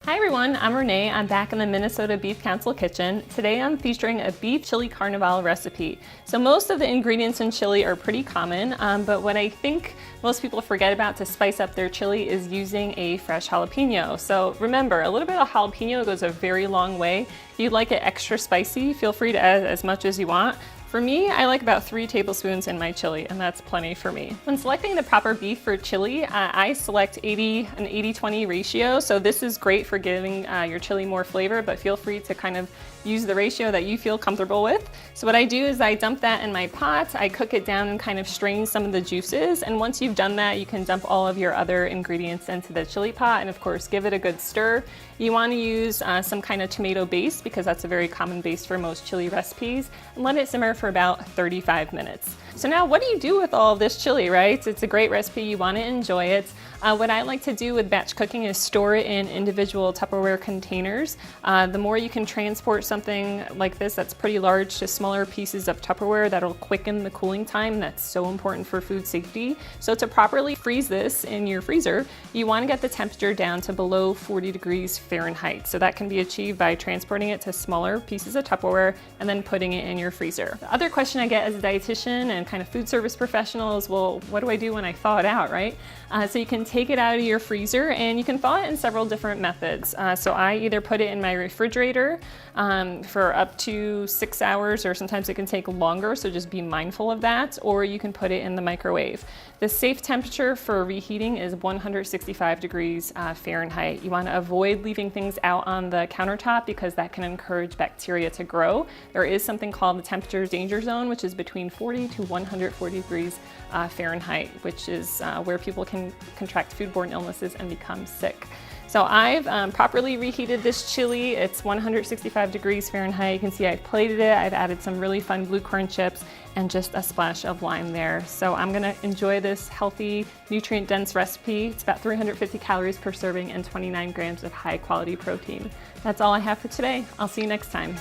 Hi everyone, I'm Renee. I'm back in the Minnesota Beef Council kitchen. Today I'm featuring a beef chili carnival recipe. So most of the ingredients in chili are pretty common, but what I think most people forget about to spice up their chili is using a fresh jalapeno. So remember, a little bit of jalapeno goes a very long way. If you'd like it extra spicy, feel free to add as much as you want. For me, I like about 3 tablespoons in my chili, and that's plenty for me. When selecting the proper beef for chili, I select an 80-20 ratio. So this is great for giving your chili more flavor, but feel free to kind of use the ratio that you feel comfortable with. So what I do is I dump that in my pot, I cook it down and kind of strain some of the juices. And once you've done that, you can dump all of your other ingredients into the chili pot and of course give it a good stir. You want to use some kind of tomato base because that's a very common base for most chili recipes, and let it simmer for about 35 minutes. So now what do you do with all of this chili, right? It's a great recipe, you want to enjoy it. What I like to do with batch cooking is store it in individual Tupperware containers. The more you can transport something like this that's pretty large to smaller pieces of Tupperware, that'll quicken the cooling time. That's so important for food safety. So to properly freeze this in your freezer, you want to get the temperature down to below 40 degrees Fahrenheit. So that can be achieved by transporting it to smaller pieces of Tupperware and then putting it in your freezer. The other question I get as a dietitian and kind of food service professional is, well, what do I do when I thaw it out, right? So you can take it out of your freezer and you can thaw it in several different methods. So I either put it in my refrigerator for up to 6 hours, or sometimes it can take longer, so just be mindful of that, or you can put it in the microwave. The safe temperature for reheating is 165 degrees Fahrenheit. You want to avoid leaving things out on the countertop because that can encourage bacteria to grow. There is something called the temperature danger zone, which is between 40 to 140 degrees Fahrenheit, which is where people can contract foodborne illnesses and become sick. So I've properly reheated this chili. It's 165 degrees Fahrenheit. You can see I've plated it. I've added some really fun blue corn chips and just a splash of lime there. So I'm gonna enjoy this healthy, nutrient-dense recipe. It's about 350 calories per serving and 29 grams of high-quality protein. That's all I have for today. I'll see you next time.